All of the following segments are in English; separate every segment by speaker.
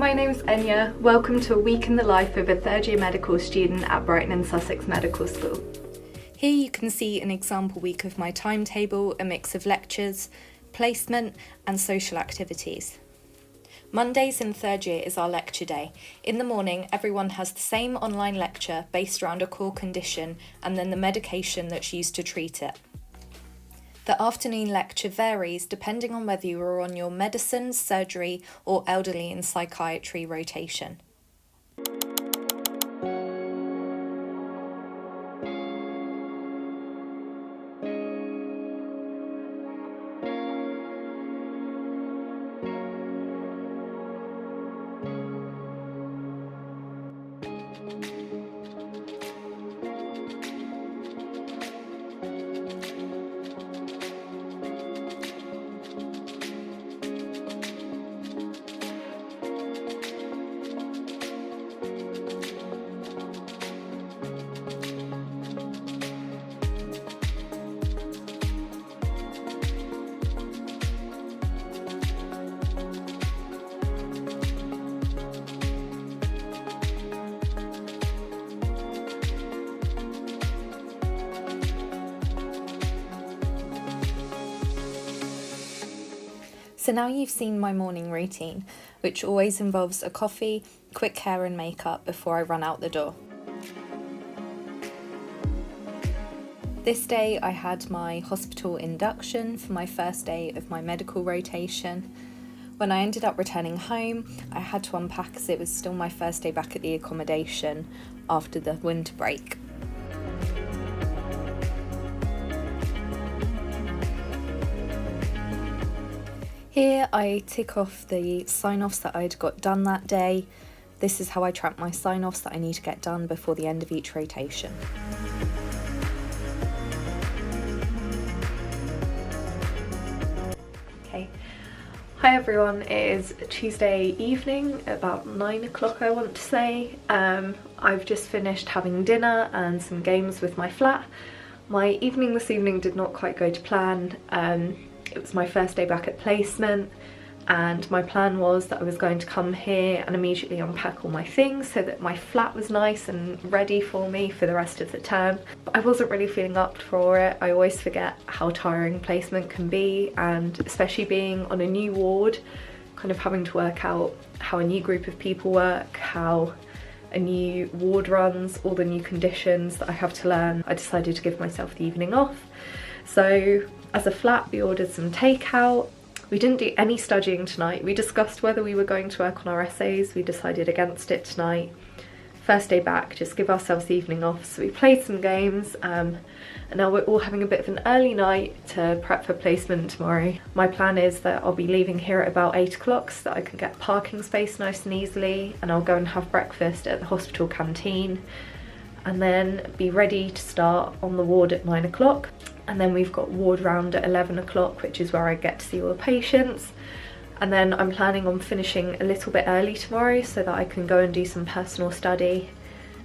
Speaker 1: my name's Enya. Welcome to a week in the life of a third year medical student at Brighton and Sussex Medical School. Here you can see an example week of my timetable, a mix of lectures, placement and social activities. Mondays in third year is our lecture day. In the morning, everyone has the same online lecture based around a core condition and then the medication that's used to treat it. The afternoon lecture varies depending on whether you are on your medicine, surgery or elderly and psychiatry rotation. So now you've seen my morning routine, which always involves a coffee, quick hair and makeup before I run out the door. This day I had my hospital induction for my first day of my medical rotation. When I ended up returning home, I had to unpack as it was still my first day back at the accommodation after the winter break. Here I tick off the sign-offs that I'd got done that day. This is how I track my sign-offs that I need to get done before the end of each rotation. Okay. Hi everyone, it is Tuesday evening, about 9 o'clock I want to say. I've just finished having dinner and some games with my flat. My evening this evening did not quite go to plan. It was my first day back at placement and my plan was that I was going to come here and immediately unpack all my things so that my flat was nice and ready for me for the rest of the term. But I wasn't really feeling up for it. I always forget how tiring placement can be, and especially being on a new ward, kind of having to work out how a new group of people work, how a new ward runs, all the new conditions that I have to learn. I decided to give myself the evening off. So as a flat, we ordered some takeout. We didn't do any studying tonight. We discussed whether we were going to work on our essays. We decided against it tonight. First day back, just give ourselves the evening off. So we played some games and now we're all having a bit of an early night to prep for placement tomorrow. My plan is that I'll be leaving here at about 8 o'clock so that I can get parking space nice and easily, and I'll go and have breakfast at the hospital canteen and then be ready to start on the ward at 9 o'clock. And then we've got ward round at 11 o'clock, which is where I get to see all the patients. And then I'm planning on finishing a little bit early tomorrow so that I can go and do some personal study,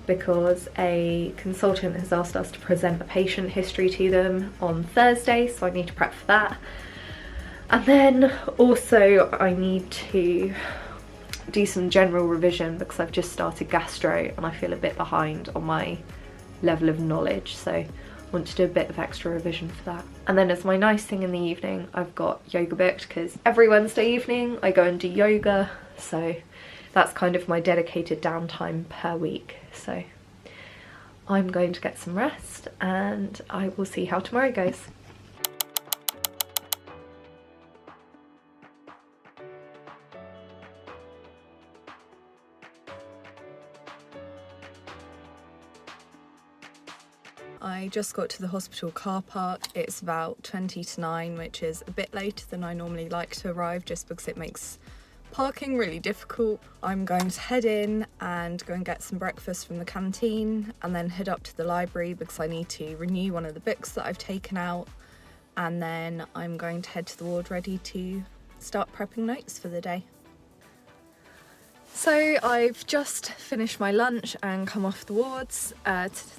Speaker 1: because a consultant has asked us to present a patient history to them on Thursday, so I need to prep for that. And then also I need to do some general revision because I've just started gastro and I feel a bit behind on my level of knowledge, so I want to do a bit of extra revision for that. And then as my nice thing in the evening, I've got yoga booked because every Wednesday evening I go and do yoga, so that's kind of my dedicated downtime per week. So I'm going to get some rest and I will see how tomorrow goes. I just got to the hospital car park. It's about 20 to 9, which is a bit later than I normally like to arrive just because it makes parking really difficult. I'm going to head in and go and get some breakfast from the canteen and then head up to the library because I need to renew one of the books that I've taken out, and then I'm going to head to the ward ready to start prepping notes for the day. So I've just finished my lunch and come off the wards.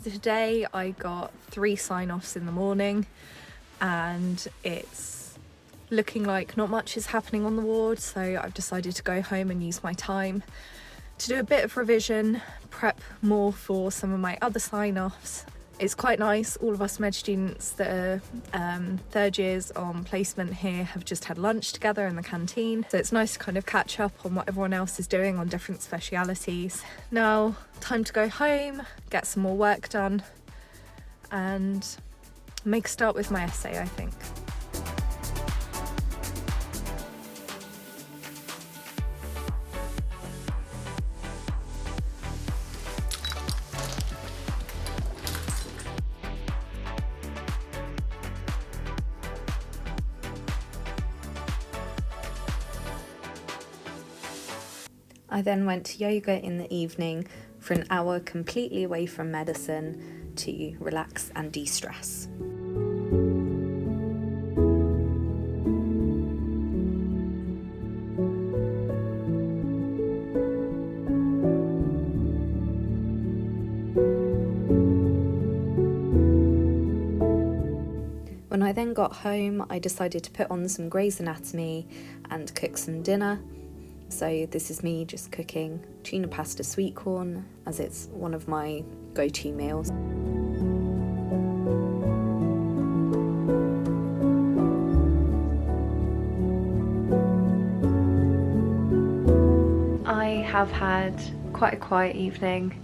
Speaker 1: Today I got 3 sign-offs in the morning and it's looking like not much is happening on the ward, so I've decided to go home and use my time to do a bit of revision, prep more for some of my other sign-offs. It's quite nice, all of us med students that are third years on placement here have just had lunch together in the canteen, so it's nice to kind of catch up on what everyone else is doing on different specialities. Now, time to go home, get some more work done, and make a start with my essay, I think. I then went to yoga in the evening for an hour completely away from medicine to relax and de-stress. When I then got home, I decided to put on some Grey's Anatomy and cook some dinner. So this is me just cooking tuna pasta sweet corn, as it's one of my go-to meals. I have had quite a quiet evening.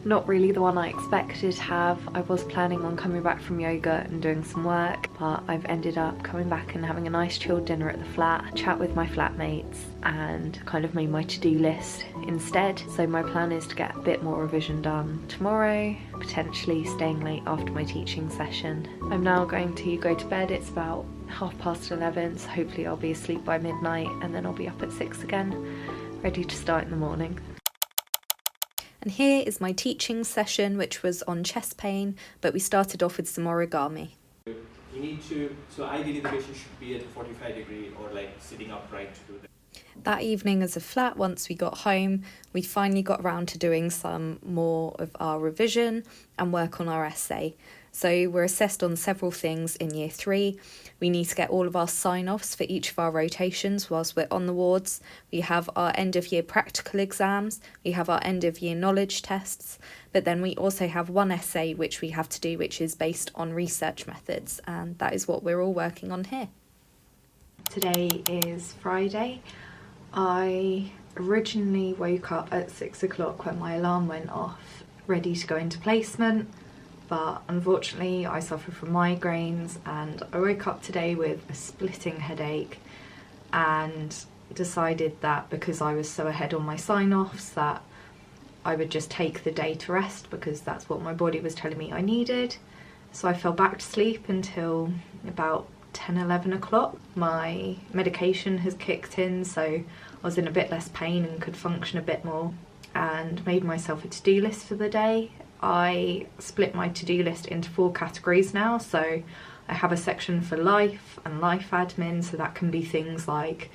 Speaker 1: Not really the one I expected to have. I was planning on coming back from yoga and doing some work, but I've ended up coming back and having a nice chilled dinner at the flat, chat with my flatmates, and kind of made my to-do list instead. So my plan is to get a bit more revision done tomorrow, potentially staying late after my teaching session. I'm now going to go to bed. It's about 11:30, so hopefully I'll be asleep by midnight, and then I'll be up at 6 again, ready to start in the morning. And here is my teaching session, which was on chest pain, but we started off with some origami.
Speaker 2: You need to, so ideally the patient should be at a 45 degree or like sitting upright to do that.
Speaker 1: That evening as a flat, once we got home, we finally got around to doing some more of our revision and work on our essay. So we're assessed on several things in year 3. We need to get all of our sign-offs for each of our rotations whilst we're on the wards. We have our end-of-year practical exams, we have our end-of-year knowledge tests, but then we also have one essay which we have to do, which is based on research methods, and that is what we're all working on here. Today is Friday. I originally woke up at 6 o'clock when my alarm went off, ready to go into placement. But unfortunately I suffer from migraines, and I woke up today with a splitting headache and decided that because I was so ahead on my sign-offs that I would just take the day to rest, because that's what my body was telling me I needed. So I fell back to sleep until about 10-11 o'clock. My medication has kicked in, so I was in a bit less pain and could function a bit more, and made myself a to-do list for the day. I split my to-do list into 4 categories now, so I have a section for life and life admin, so that can be things like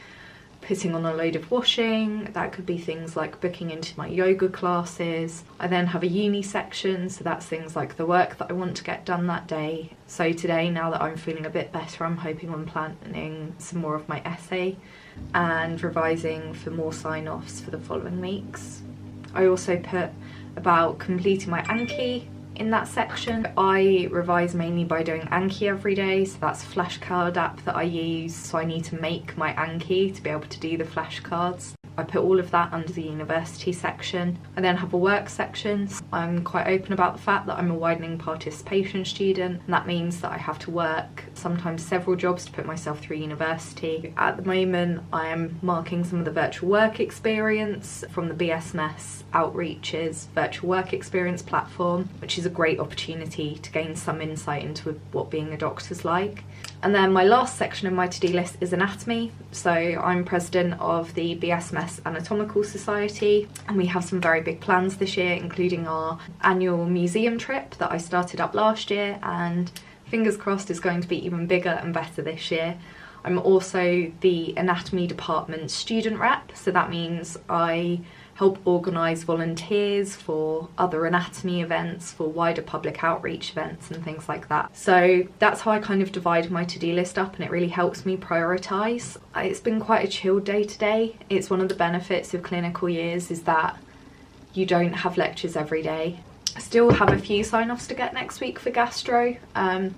Speaker 1: putting on a load of washing, that could be things like booking into my yoga classes. I then have a uni section, so that's things like the work that I want to get done that day. So today, now that I'm feeling a bit better, I'm hoping on planning some more of my essay and revising for more sign-offs for the following weeks. I also put about completing my Anki in that section. I revise mainly by doing Anki every day, so that's a flashcard app that I use, so I need to make my Anki to be able to do the flashcards. I put all of that under the university section. I then have a work section. I'm quite open about the fact that I'm a widening participation student, and that means that I have to work sometimes several jobs to put myself through university. At the moment I am marking some of the virtual work experience from the BSMS Outreach's virtual work experience platform, which is a great opportunity to gain some insight into what being a doctor's like. And then my last section of my to-do list is anatomy. So I'm president of the BSMS Anatomical Society, and we have some very big plans this year, including our annual museum trip that I started up last year, and fingers crossed is going to be even bigger and better this year. I'm also the anatomy department student rep, so that means I help organise volunteers for other anatomy events, for wider public outreach events and things like that. So that's how I kind of divide my to-do list up, and it really helps me prioritise. It's been quite a chilled day today. It's one of the benefits of clinical years is that you don't have lectures every day. I still have a few sign-offs to get next week for gastro. I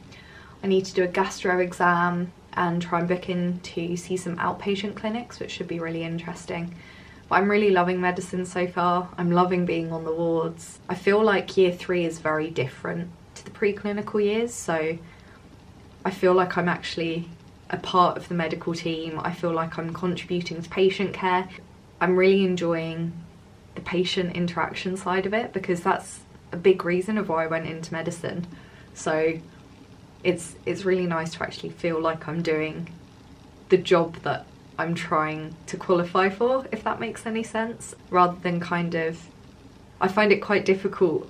Speaker 1: need to do a gastro exam and try and book in to see some outpatient clinics, which should be really interesting. But I'm really loving medicine so far. I'm loving being on the wards. I feel like year 3 is very different to the preclinical years, so I feel like I'm actually a part of the medical team. I feel like I'm contributing to patient care. I'm really enjoying the patient interaction side of it, because that's a big reason of why I went into medicine. So it's really nice to actually feel like I'm doing the job that I'm trying to qualify for, if that makes any sense, rather than kind of, I find it quite difficult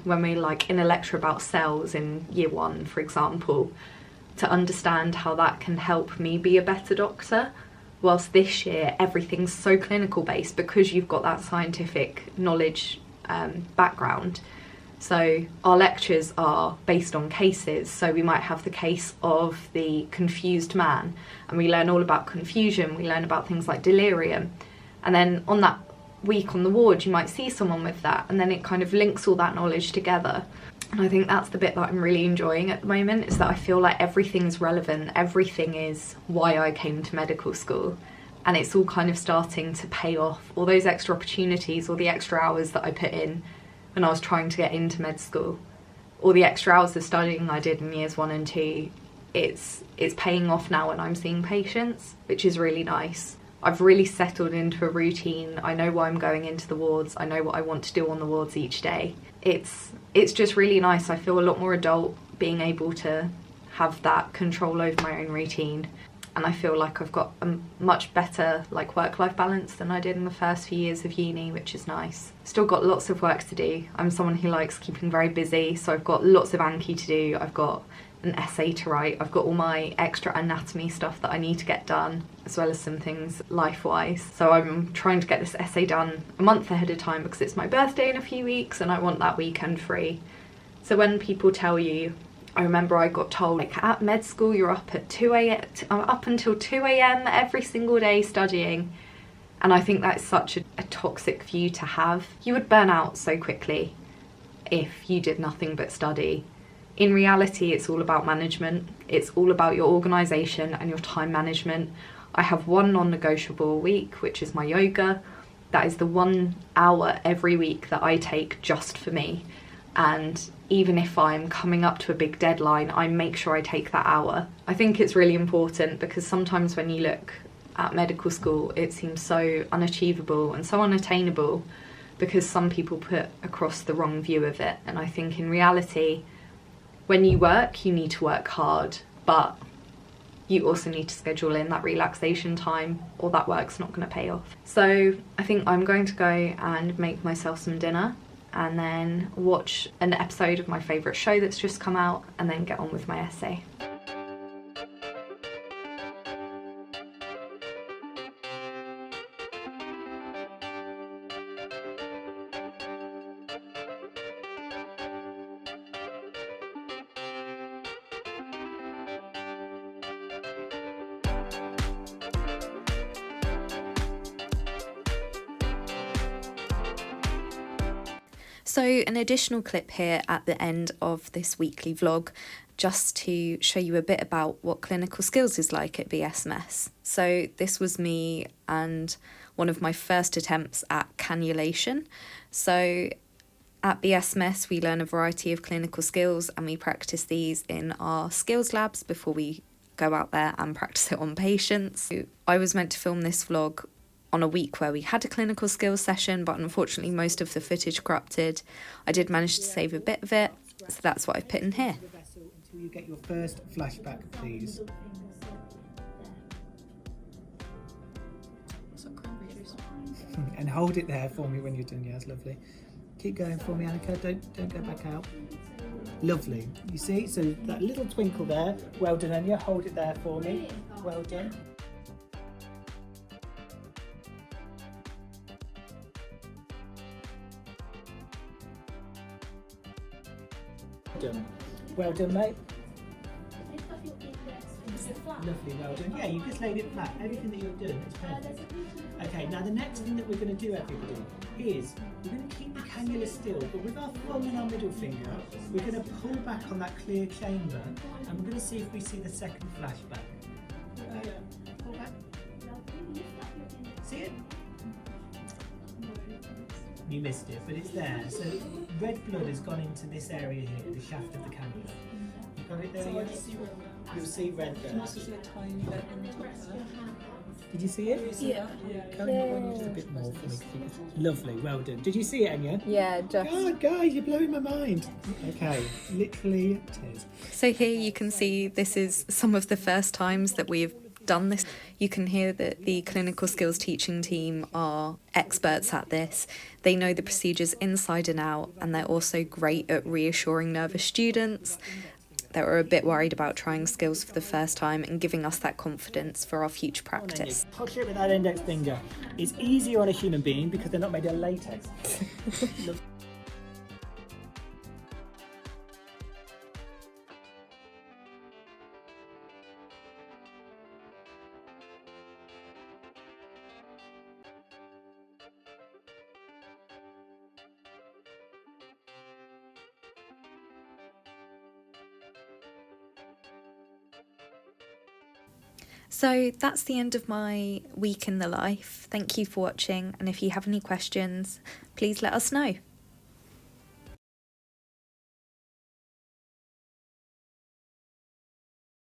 Speaker 1: when we're like in a lecture about cells in year 1, for example, to understand how that can help me be a better doctor, whilst this year everything's so clinical based because you've got that scientific knowledge background. So our lectures are based on cases, so we might have the case of the confused man, and we learn all about confusion, we learn about things like delirium, and then on that week on the ward you might see someone with that, and then it kind of links all that knowledge together. And I think that's the bit that I'm really enjoying at the moment, is that I feel like everything's relevant, everything is why I came to medical school, and it's all kind of starting to pay off. All those extra opportunities, all the extra hours that I put in when I was trying to get into med school, all the extra hours of studying I did in years 1 and 2, it's paying off now when I'm seeing patients, which is really nice. I've really settled into a routine. I know why I'm going into the wards. I know what I want to do on the wards each day. It's just really nice. I feel a lot more adult being able to have that control over my own routine. And I feel like I've got a much better like work-life balance than I did in the first few years of uni, which is nice. Still got lots of work to do. I'm someone who likes keeping very busy, so I've got lots of Anki to do. I've got an essay to write. I've got all my extra anatomy stuff that I need to get done, as well as some things life-wise. So I'm trying to get this essay done a month ahead of time because it's my birthday in a few weeks and I want that weekend free. So when people tell you, I remember I got told, like, at med school you're up at 2 a.m. I'm up until 2 a.m. every single day studying, and I think that's such a toxic view to have. You would burn out so quickly if you did nothing but study. In reality, it's all about management. It's all about your organisation and your time management. I have one non-negotiable a week, which is my yoga. That is the 1 hour every week that I take just for me. And even if I'm coming up to a big deadline, I make sure I take that hour. I think it's really important because sometimes when you look at medical school, it seems so unachievable and so unattainable because some people put across the wrong view of it. And I think in reality, when you work, you need to work hard, but you also need to schedule in that relaxation time or that work's not going to pay off. So I think I'm going to go and make myself some dinner and then watch an episode of my favourite show that's just come out and then get on with my essay. So an additional clip here at the end of this weekly vlog, just to show you a bit about what clinical skills is like at BSMS. So this was me and one of my first attempts at cannulation. So at BSMS we learn a variety of clinical skills and we practice these in our skills labs before we go out there and practice it on patients. So I was meant to film this vlog on a week where we had a clinical skills session, but unfortunately most of the footage corrupted. I did manage to save a bit of it, so that's what I've put in here.
Speaker 3: Until you get your first flashback, please. And hold it there for me when you're done. Yeah, that's lovely. Keep going for me, Annika. Don't go back out. Lovely. You see, so that little twinkle there. Well done, Enya. Hold it there for me. Well done. Done. Well done, mate. Lovely, well done. Yeah, you just laid it flat. Everything that you've done is perfect. Okay, now the next thing that we're going to do, everybody, is we're going to keep the cannula still, but with our thumb and our middle finger, we're going to pull back on that clear chamber, and we're going to see if we see the second flashback. Pull back. See it? You missed it, but it's there. So red blood has gone into this area here, the shaft of the cannula. You got it there? Yes? You'll see red there. Did you see it?
Speaker 1: Yeah.
Speaker 3: Come on, just a bit more for me. Lovely, well done. Did you see it, Enya?
Speaker 1: Yeah, just.
Speaker 3: Oh, guys, you're blowing my mind. Okay, literally tears.
Speaker 4: So here you can see this is some of the first times that we've done this. You can hear that the clinical skills teaching team are experts at this. They know the procedures inside and out, and they're also great at reassuring nervous students that were a bit worried about trying skills for the first time and giving us that confidence for our future practice.
Speaker 3: Touch it with that index finger. It's easier on a human being because they're not made of latex.
Speaker 4: So that's the end of my week in the life. Thank you for watching, and if you have any questions, please let us know.